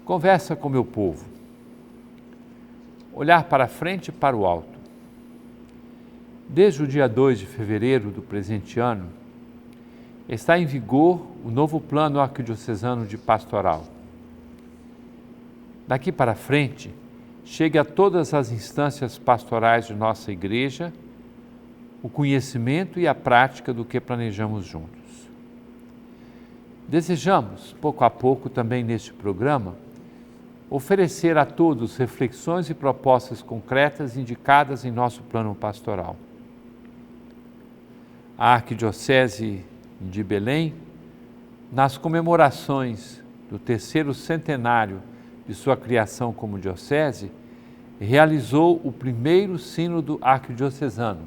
Conversa com meu povo. Olhar para frente e para o alto. Desde o dia 2 de fevereiro do presente ano, está em vigor o novo plano arquidiocesano de pastoral. Daqui para frente, chegue a todas as instâncias pastorais de nossa igreja o conhecimento e a prática do que planejamos juntos. Desejamos, pouco a pouco também neste programa, oferecer a todos reflexões e propostas concretas indicadas em nosso plano pastoral. A Arquidiocese de Belém, nas comemorações do 3º centenário de sua criação como diocese, realizou o primeiro sínodo arquidiocesano,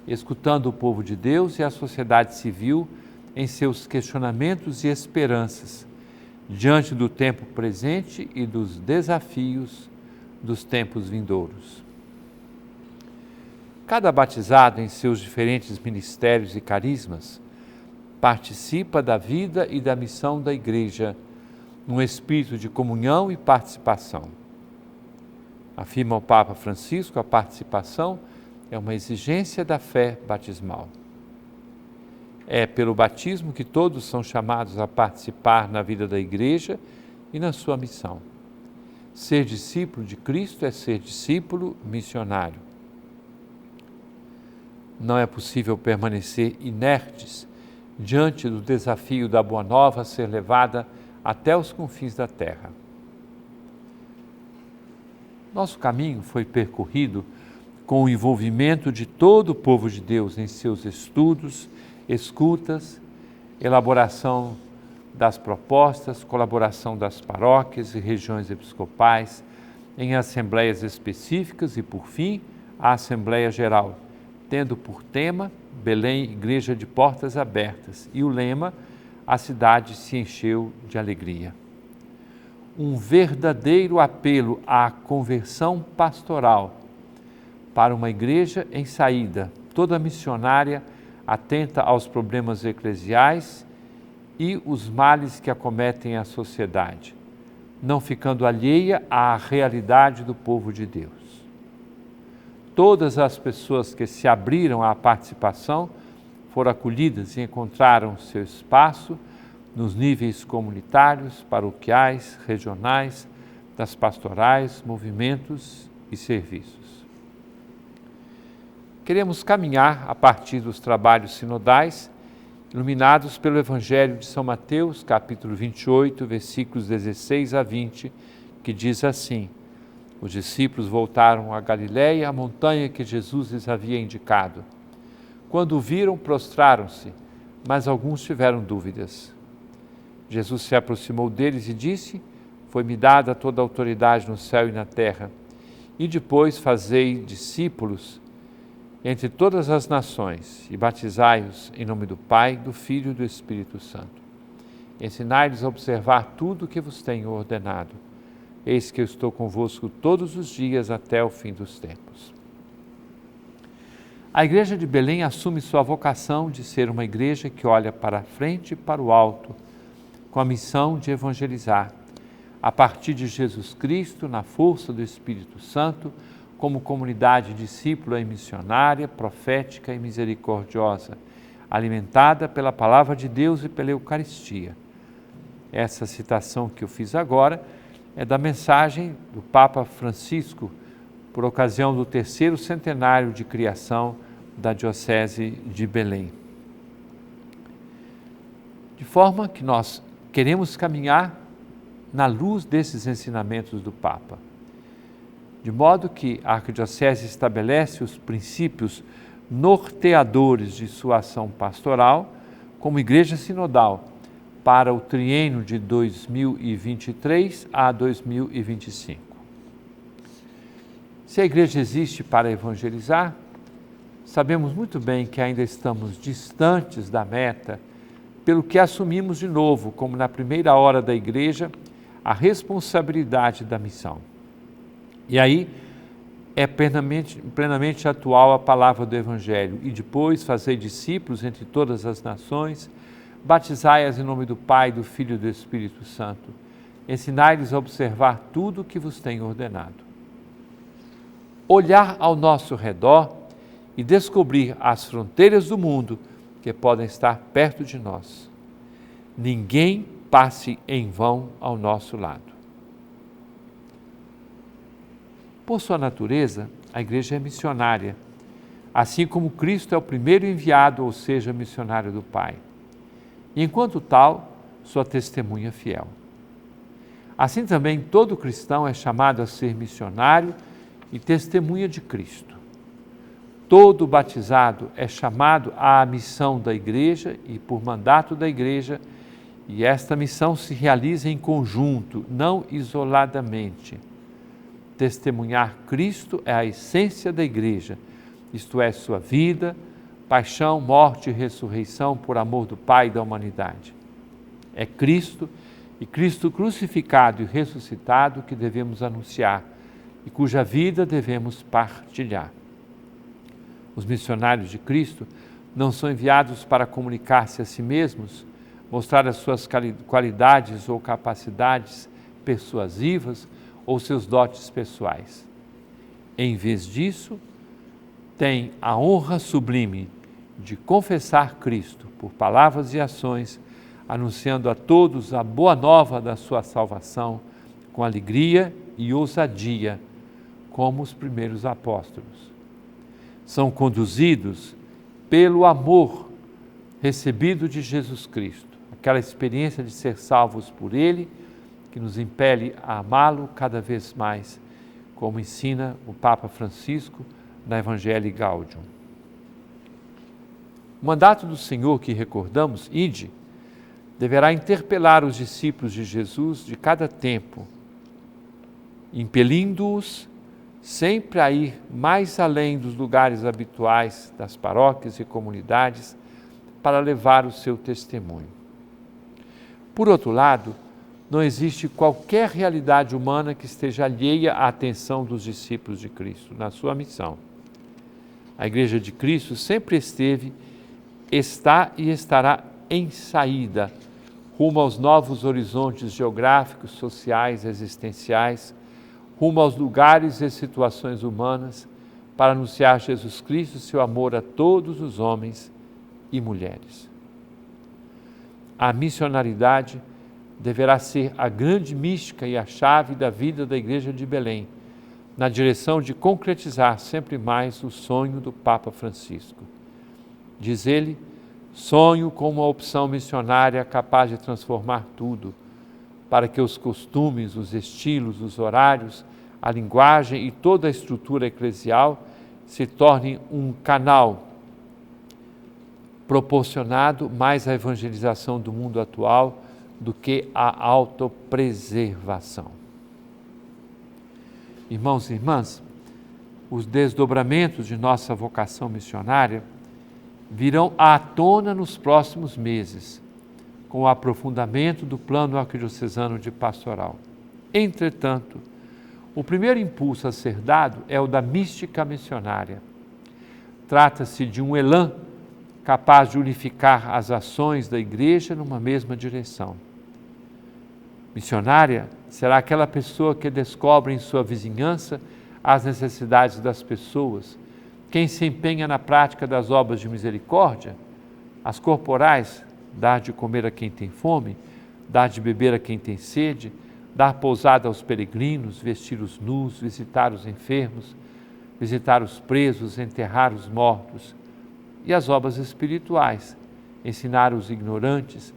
escutando o povo de Deus e a sociedade civil em seus questionamentos e esperanças, diante do tempo presente e dos desafios dos tempos vindouros. Cada batizado em seus diferentes ministérios e carismas participa da vida e da missão da Igreja num espírito de comunhão e participação. Afirma o Papa Francisco, a participação é uma exigência da fé batismal. É pelo batismo que todos são chamados a participar na vida da Igreja e na sua missão. Ser discípulo de Cristo é ser discípulo missionário. Não é possível permanecer inertes diante do desafio da Boa Nova ser levada até os confins da terra. Nosso caminho foi percorrido com o envolvimento de todo o povo de Deus em seus estudos, escutas, elaboração das propostas, colaboração das paróquias e regiões episcopais, em assembleias específicas e, por fim, a Assembleia Geral, tendo por tema Belém, Igreja de Portas Abertas, e o lema A cidade se encheu de alegria. Um verdadeiro apelo à conversão pastoral para uma igreja em saída, toda missionária, atenta aos problemas eclesiais e os males que acometem a sociedade, não ficando alheia à realidade do povo de Deus. Todas as pessoas que se abriram à participação foram acolhidas e encontraram seu espaço nos níveis comunitários, paroquiais, regionais, das pastorais, movimentos e serviços. Queremos caminhar a partir dos trabalhos sinodais, iluminados pelo Evangelho de São Mateus, capítulo 28, versículos 16 a 20, que diz assim: os discípulos voltaram a Galiléia, a montanha que Jesus lhes havia indicado. Quando o viram, prostraram-se, mas alguns tiveram dúvidas. Jesus se aproximou deles e disse: foi-me dada toda a autoridade no céu e na terra. E depois fazei discípulos entre todas as nações e batizai-os em nome do Pai, do Filho e do Espírito Santo. Ensinai-lhes a observar tudo o que vos tenho ordenado. Eis que eu estou convosco todos os dias até o fim dos tempos. A Igreja de Belém assume sua vocação de ser uma igreja que olha para a frente e para o alto, com a missão de evangelizar, a partir de Jesus Cristo, na força do Espírito Santo, como comunidade discípula e missionária, profética e misericordiosa, alimentada pela Palavra de Deus e pela Eucaristia. Essa citação que eu fiz agora é da mensagem do Papa Francisco, por ocasião do 3º centenário de criação da Diocese de Belém. De forma que nós queremos caminhar na luz desses ensinamentos do Papa, de modo que a Arquidiocese estabelece os princípios norteadores de sua ação pastoral como Igreja Sinodal para o triênio de 2023 a 2025. Se a Igreja existe para evangelizar, sabemos muito bem que ainda estamos distantes da meta, pelo que assumimos de novo, como na primeira hora da Igreja, a responsabilidade da missão. E aí é plenamente atual a palavra do Evangelho. E depois fazei discípulos entre todas as nações, batizai-as em nome do Pai, do Filho e do Espírito Santo. ensinai-lhes a observar tudo o que vos tenho ordenado. Olhar ao nosso redor e descobrir as fronteiras do mundo que podem estar perto de nós. Ninguém passe em vão ao nosso lado. Por sua natureza, a Igreja é missionária, assim como Cristo é o primeiro enviado, ou seja, missionário do Pai. E, enquanto tal, sua testemunha fiel. Assim também, todo cristão é chamado a ser missionário e testemunha de Cristo. Todo batizado é chamado à missão da Igreja e por mandato da Igreja, e esta missão se realiza em conjunto, não isoladamente. Testemunhar Cristo é a essência da Igreja, isto é, sua vida, paixão, morte e ressurreição por amor do Pai e da humanidade. É Cristo e Cristo crucificado e ressuscitado que devemos anunciar e cuja vida devemos partilhar. Os missionários de Cristo não são enviados para comunicar-se a si mesmos, mostrar as suas qualidades ou capacidades persuasivas ou seus dotes pessoais. Em vez disso, tem a honra sublime de confessar Cristo por palavras e ações, anunciando a todos a boa nova da sua salvação com alegria e ousadia, como os primeiros apóstolos. São conduzidos pelo amor recebido de Jesus Cristo, aquela experiência de ser salvos por Ele, que nos impele a amá-lo cada vez mais, como ensina o Papa Francisco na Evangelii Gaudium. O mandato do Senhor que recordamos, ide, deverá interpelar os discípulos de Jesus de cada tempo, impelindo-os sempre a ir mais além dos lugares habituais das paróquias e comunidades para levar o seu testemunho. Por outro lado, não existe qualquer realidade humana que esteja alheia à atenção dos discípulos de Cristo na sua missão. A Igreja de Cristo sempre esteve, está e estará em saída, rumo aos novos horizontes geográficos, sociais, existenciais, rumo aos lugares e situações humanas, para anunciar Jesus Cristo e seu amor a todos os homens e mulheres. A missionaridade deverá ser a grande mística e a chave da vida da Igreja de Belém, na direção de concretizar sempre mais o sonho do Papa Francisco. Diz ele, sonho com uma opção missionária capaz de transformar tudo, para que os costumes, os estilos, os horários, a linguagem e toda a estrutura eclesial se tornem um canal proporcionado mais à evangelização do mundo atual do que à autopreservação. Irmãos e irmãs, os desdobramentos de nossa vocação missionária virão à tona nos próximos meses, com o aprofundamento do plano arquidiocesano de pastoral. Entretanto, o primeiro impulso a ser dado é o da mística missionária. Trata-se de um elan capaz de unificar as ações da Igreja numa mesma direção. Missionária será aquela pessoa que descobre em sua vizinhança as necessidades das pessoas, quem se empenha na prática das obras de misericórdia, as corporais, dar de comer a quem tem fome, dar de beber a quem tem sede, dar pousada aos peregrinos, vestir os nus, visitar os enfermos, visitar os presos, enterrar os mortos, e as obras espirituais, ensinar os ignorantes,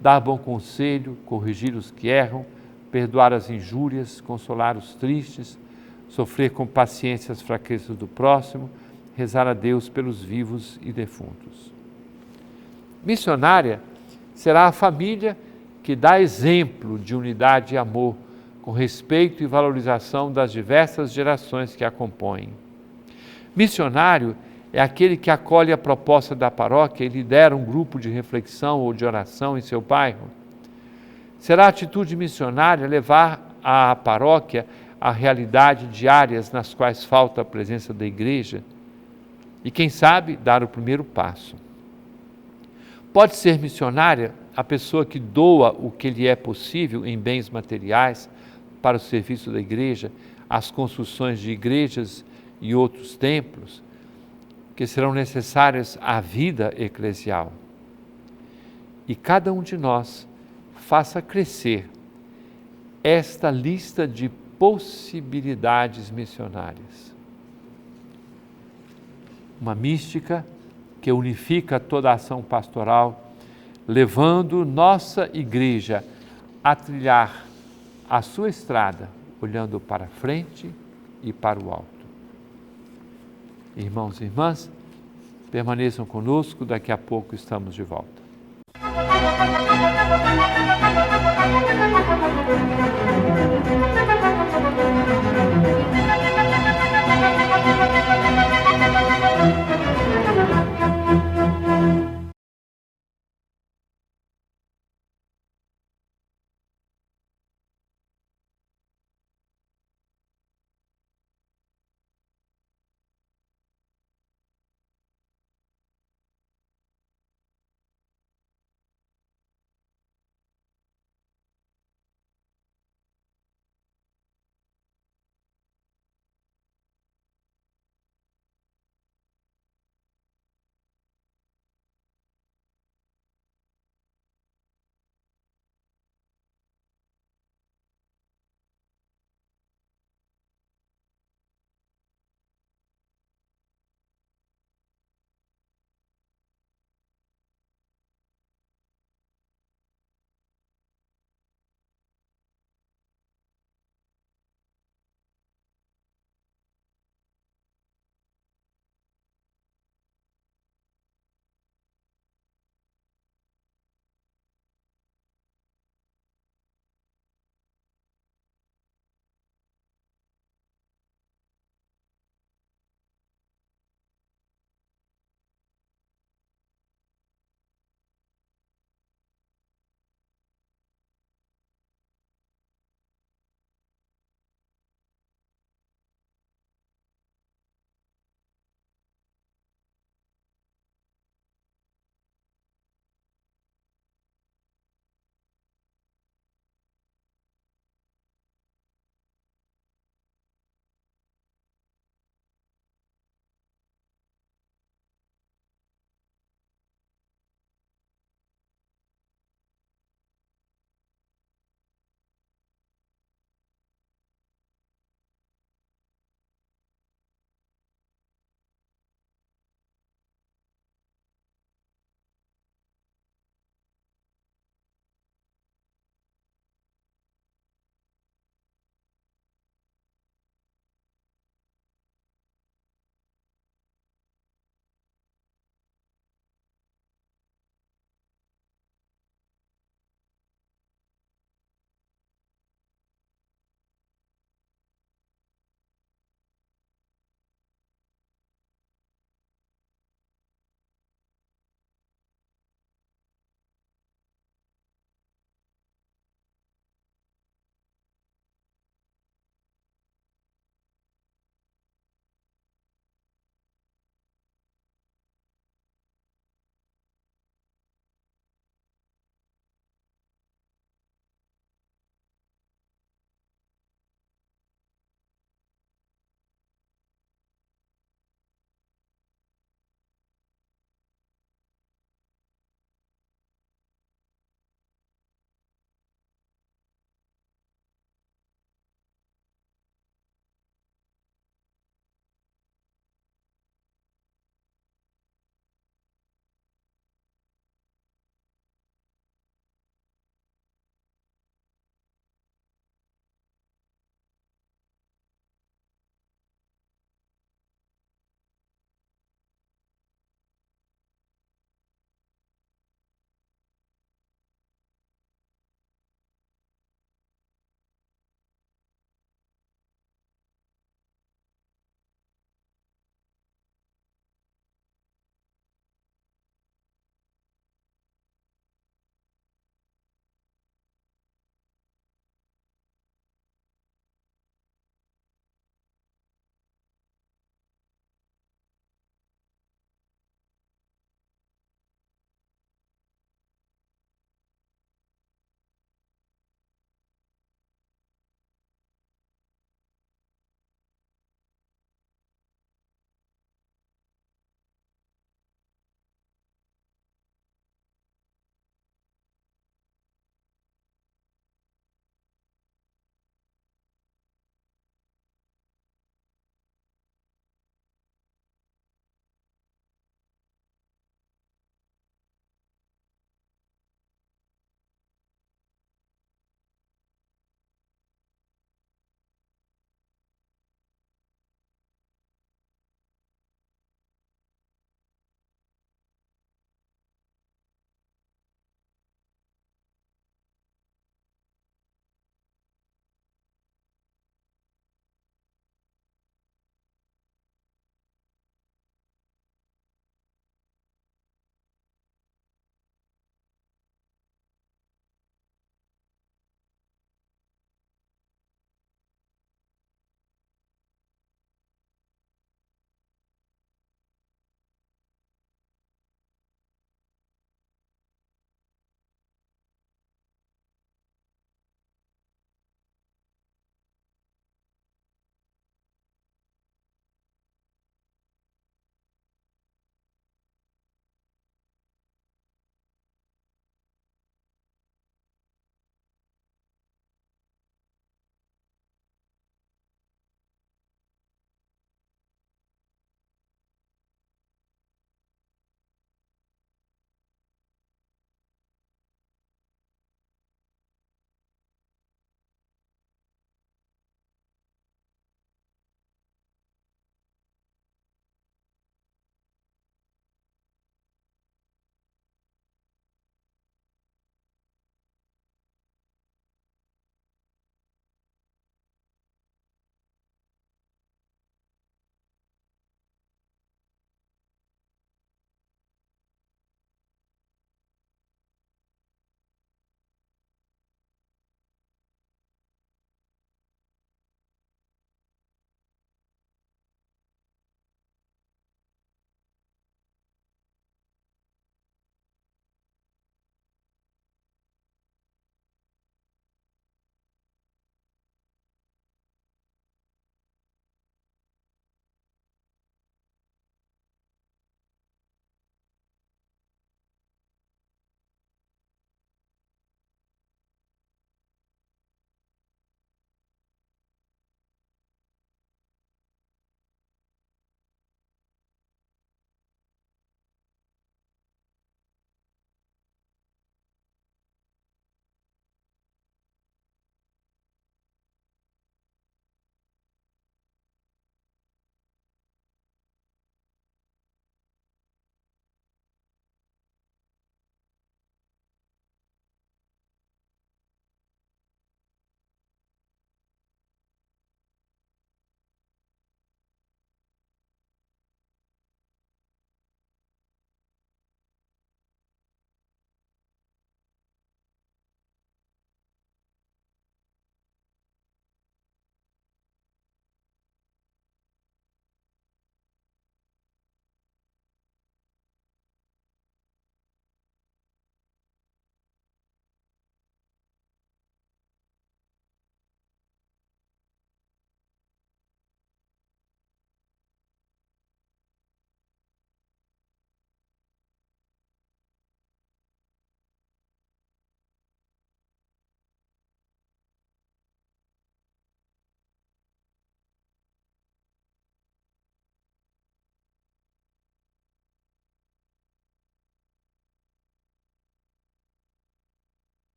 dar bom conselho, corrigir os que erram, perdoar as injúrias, consolar os tristes, sofrer com paciência as fraquezas do próximo, rezar a Deus pelos vivos e defuntos. Missionária será a família que dá exemplo de unidade e amor, com respeito e valorização das diversas gerações que a compõem. Missionário é aquele que acolhe a proposta da paróquia e lidera um grupo de reflexão ou de oração em seu bairro. Será a atitude missionária levar a paróquia a realidade de áreas nas quais falta a presença da Igreja e, quem sabe, dar o primeiro passo. Pode ser missionária a pessoa que doa o que lhe é possível em bens materiais para o serviço da igreja, as construções de igrejas e outros templos que serão necessárias à vida eclesial. E cada um de nós faça crescer esta lista de possibilidades missionárias. Uma mística que unifica toda a ação pastoral, levando nossa igreja a trilhar a sua estrada, olhando para frente e para o alto. Irmãos e irmãs, permaneçam conosco, daqui a pouco estamos de volta.